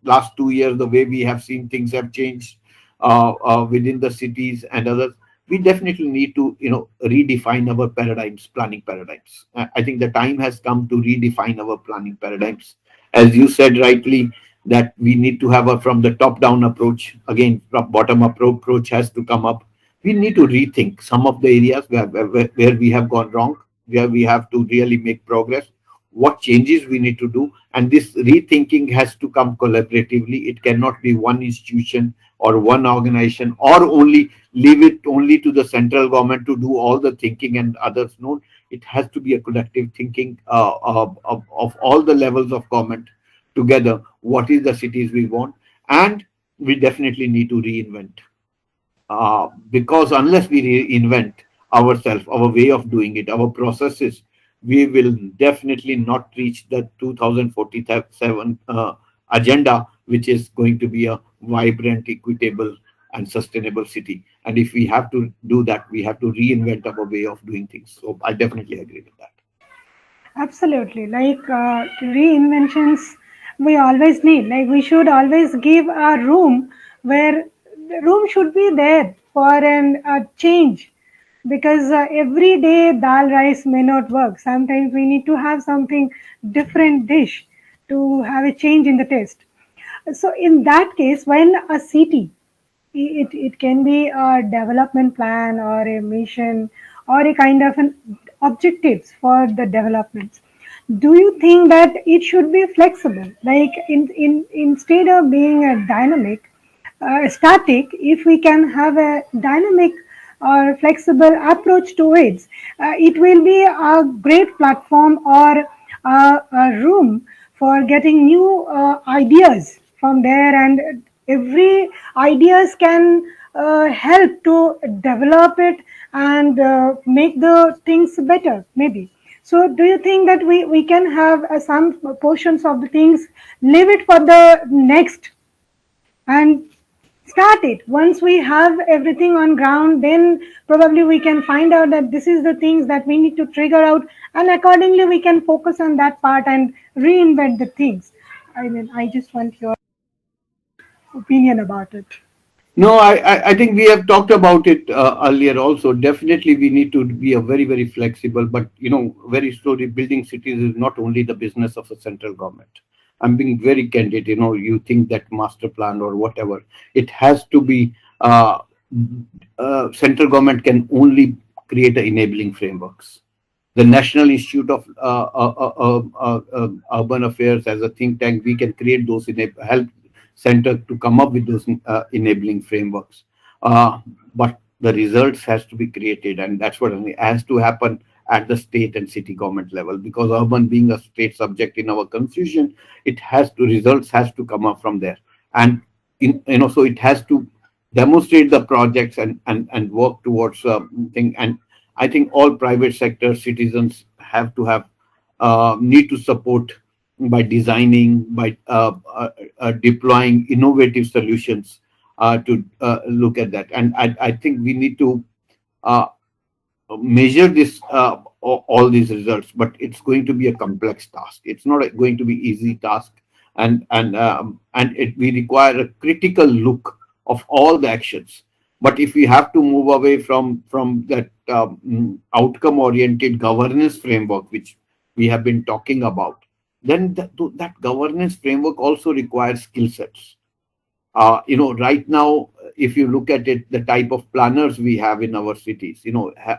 last 2 years, the way we have seen things have changed within the cities and others, we definitely need to, redefine our paradigms, planning paradigms. I think the time has come to redefine our planning paradigms. As you said rightly, that we need to have a from the top down approach. Again, from bottom up approach has to come up. We need to rethink some of the areas where we have gone wrong, where we have to really make progress, what changes we need to do. And this rethinking has to come collaboratively. It cannot be one institution or one organization, or only leave it only to the central government to do all the thinking and others. No, it has to be a collective thinking of all the levels of government together. What is the cities we want? And we definitely need to reinvent, because unless we reinvent ourselves, our way of doing it, our processes, we will definitely not reach the 2047 agenda, which is going to be a vibrant, equitable, and sustainable city. And if we have to do that, we have to reinvent our way of doing things. So I definitely agree with that. Absolutely. Like reinventions, we always need. Like we should always give a room where the room should be there for a change, because every day dal rice may not work. Sometimes we need to have something different dish to have a change in the taste. So in that case, when a city, it can be a development plan or a mission or a kind of an objectives for the developments, do you think that it should be flexible, like instead of being a dynamic static, if we can have a dynamic or flexible approach to it, it will be a great platform or a room for getting new ideas from there, and every ideas can help to develop it and make the things better maybe. So do you think that we can have some portions of the things, leave it for the next, and start it once we have everything on ground, then probably we can find out that this is the things that we need to trigger out, and accordingly we can focus on that part and reinvent the things. I mean, I just want your opinion about it. No, I think we have talked about it earlier also. Definitely, we need to be a very, very flexible, but very slowly building cities is not only the business of a central government. I'm being very candid. You think that master plan or whatever, it has to be central government can only create enabling frameworks. The National Institute of Urban Affairs as a think tank, we can create those help center to come up with those enabling frameworks. But the results has to be created, and that's what has to happen at the state and city government level, because urban being a state subject in our constitution, it has to results has to come up from there. And so it has to demonstrate the projects and work towards thing. And I think all private sector citizens have to have need to support by designing, by deploying innovative solutions to look at that. And I think we need to uh, measure this all these results, but it's going to be a complex task. It's not going to be easy task, and we require a critical look of all the actions. But if we have to move away from that outcome oriented governance framework which we have been talking about, then that governance framework also requires skill sets. Right now, if you look at it, the type of planners we have in our cities,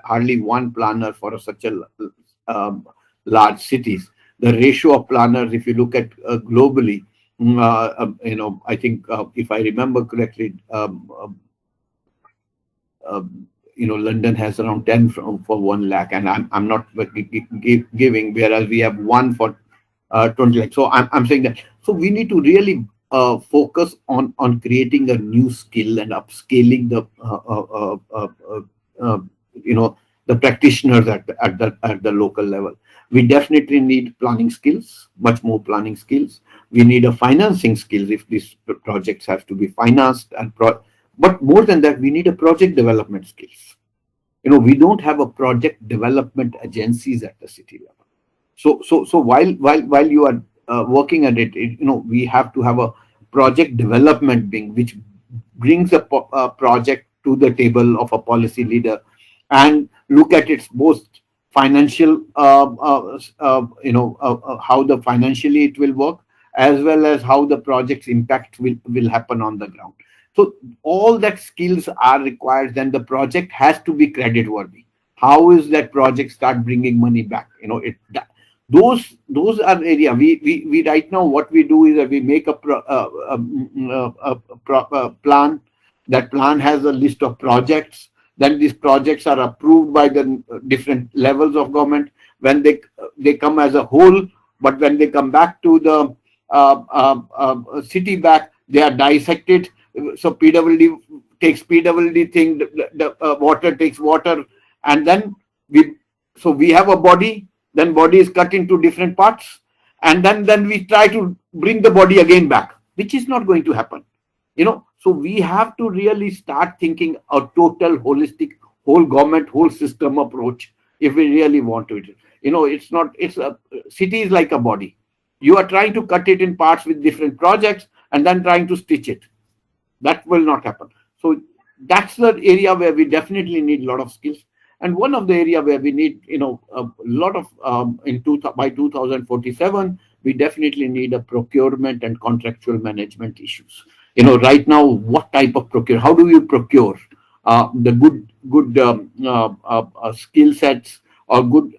hardly one planner for such a large cities. The ratio of planners, if you look at globally, I think if I remember correctly, London has around 10 for 1 lakh, and I'm not giving, whereas we have one for 20 lakh. So I'm saying that. So we need to really focus on creating a new skill and upscaling the practitioners at the local level. We definitely need planning skills, much more planning skills. We need a financing skills if these projects have to be financed and But more than that, we need a project development skills. We don't have a project development agencies at the city level. So while you are working at it, we have to have a project development wing, which brings a project to the table of a policy leader and look at its both financial, how the financially it will work, as well as how the project's impact will happen on the ground. So all that skills are required. Then the project has to be credit worthy. How is that project start bringing money back? Those are area we right now what we do is that we make a plan. That plan has a list of projects. Then these projects are approved by the different levels of government when they come as a whole. But when they come back to the city back, they are dissected. So PWD takes PWD thing, the water takes water, and then we have a body. Then body is cut into different parts, and then we try to bring the body again back, which is not going to happen. So we have to really start thinking a total holistic, whole government, whole system approach if we really want to. It's a city is like a body. You are trying to cut it in parts with different projects and then trying to stitch it. That will not happen. So that's the area where we definitely need a lot of skills. And one of the area where we need, a lot of by 2047, we definitely need a procurement and contractual management issues. Right now, what type of procure? How do you procure the good skill sets or good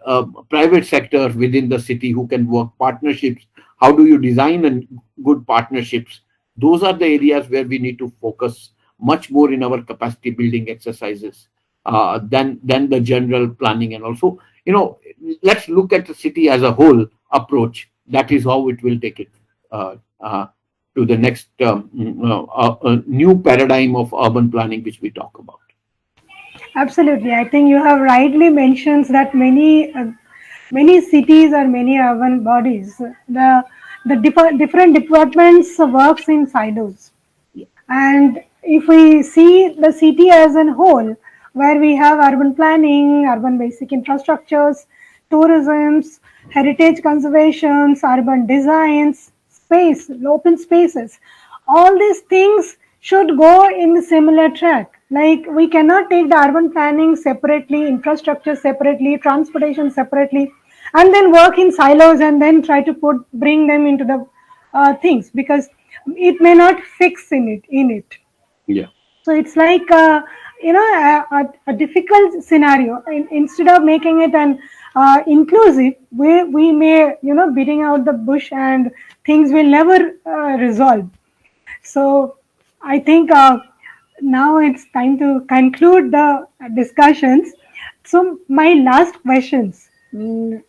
private sector within the city who can work partnerships? How do you design good partnerships? Those are the areas where we need to focus much more in our capacity building exercises than the general planning. And also, let's look at the city as a whole approach. That is how it will take it to the next new paradigm of urban planning, which we talk about. Absolutely. I think you have rightly mentioned that many cities or many urban bodies, different departments works in silos. And if we see the city as a whole, where we have urban planning, urban basic infrastructures, tourisms, heritage conservations, urban designs, space, open spaces, all these things should go in the similar track. Like we cannot take the urban planning separately, infrastructure separately, transportation separately, and then work in silos and then try to bring them into the things, because it may not fix in it. Yeah. So it's like a difficult scenario. Instead of making it an inclusive, we may beating out the bush and things will never resolve. So I think now it's time to conclude the discussions. So my last questions.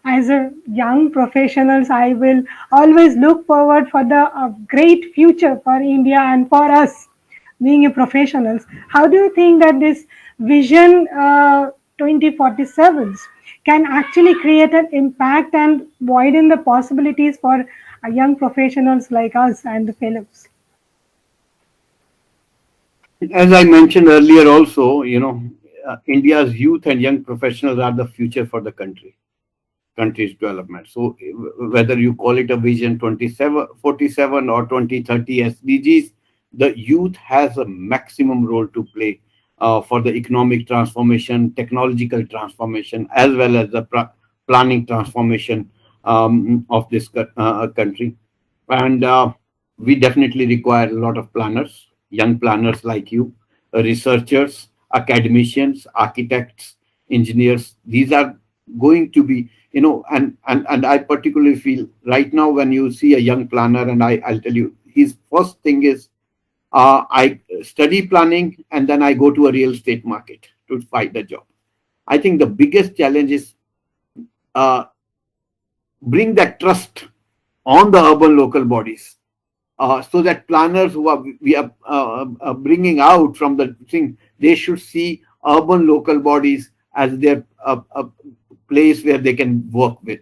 As a young professionals, I will always look forward for the great future for India and for us being a professionals. How do you think that this vision 2047s can actually create an impact and widen the possibilities for young professionals like us and the fellows? As I mentioned earlier, also, India's youth and young professionals are the future for the country's development. So whether you call it a vision 2047 or 2030 SDGs, the youth has a maximum role to play for the economic transformation, technological transformation, as well as the planning transformation of this country. And we definitely require a lot of planners, young planners like you, researchers, academicians, architects, engineers. These are going to be, and I particularly feel right now when you see a young planner, and I'll tell you, his first thing is I study planning and then I go to a real estate market to find a job. I think the biggest challenge is bring that trust on the urban local bodies, so that planners we are bringing out from the thing, they should see urban local bodies as their place where they can work with.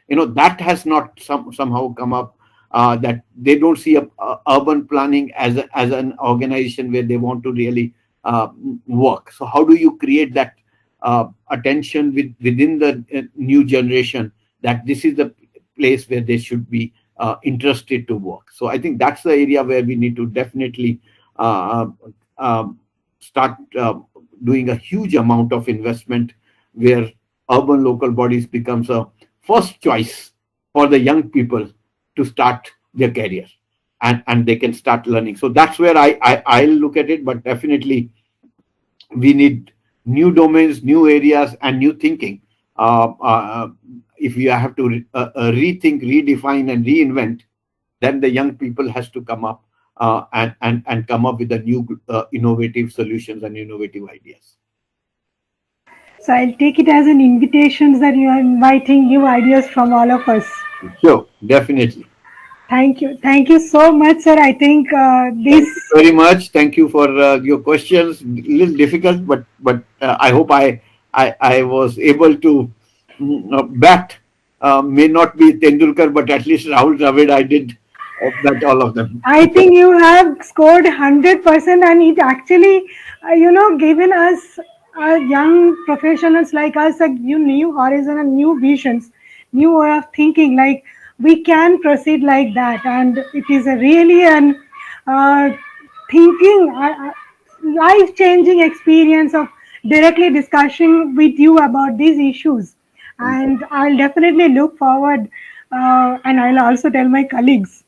That has not somehow come up, that they don't see urban planning as an organization where they want to really work. So how do you create that attention within the new generation that this is the place where they should be interested to work? So I think that's the area where we need to definitely uh, um, start doing a huge amount of investment, where urban local bodies becomes a first choice for the young people to start their career, and they can start learning. So that's where I look at it. But definitely we need new domains, new areas, and new thinking. If you have to rethink, redefine, and reinvent, then the young people has to come up and come up with the new innovative solutions and innovative ideas. So I'll take it as an invitation that you are inviting new ideas from all of us. Sure, definitely. Thank you. Thank you so much, sir. I think Thank this. you very much. Thank you for your questions. A little difficult, but I hope I was able to bat. May not be Tendulkar, but at least Rahul Dravid, I did bat all of them. I think you have scored 100%, and it actually, given us young professionals like us a new horizon and new visions, new way of thinking. Like we can proceed like that, and it is a really an uh, thinking, life-changing experience of directly discussing with you about these issues. And I'll definitely look forward, and I'll also tell my colleagues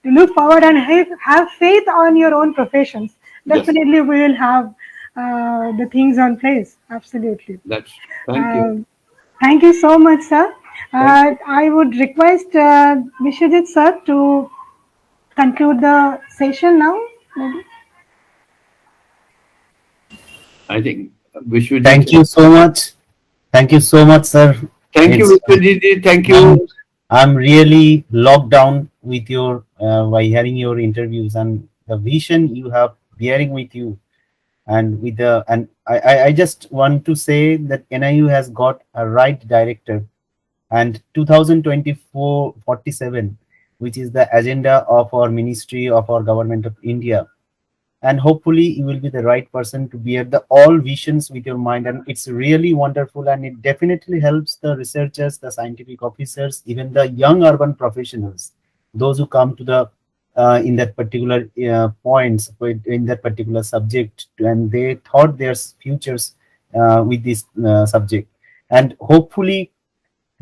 to look forward and have faith on your own professions. Yes, Definitely, we will have the things on place. Absolutely. that's. Thank you. Um, Thank you so much, sir. Thank. I would request Vishwajit sir to conclude the session now. Maybe. I think Vishwajit. Thank you so much. Thank you so much, sir. Thank you, It's Vishwajit. Thank I'm, you. I'm really locked down with your by hearing your interviews and the vision you have bearing with you, and with the and I just want to say that NIU has got a right director, and 2024 47, which is the agenda of our ministry of our government of India, and hopefully you will be the right person to bear the all visions with your mind. And it's really wonderful, and it definitely helps the researchers, the scientific officers, even the young urban professionals, those who come to the in that particular points in that particular subject, and they thought their futures with this subject. And hopefully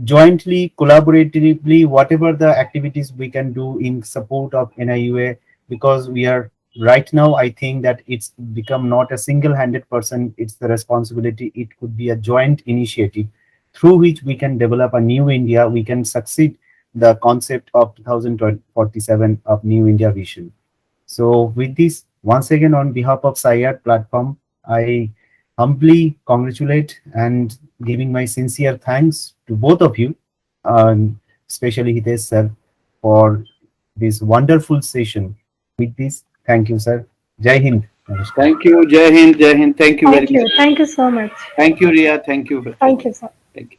jointly, collaboratively, whatever the activities we can do in support of NIUA, because we are right now, I think that it's become not a single-handed person, it's the responsibility. It could be a joint initiative through which we can develop a new India, we can succeed the concept of 2047 of New India Vision. So with this, once again, on behalf of SAIARD platform, I humbly congratulate and giving my sincere thanks to both of you, especially Hitesh sir, for this wonderful session. With this, thank you, sir. Jai Hind. Namaskar. Thank you. Jai Hind. Jai Hind. Thank you very Thank you. much. Thank you so much. Thank you, Ria. Thank you. Thank you, sir. Thank you.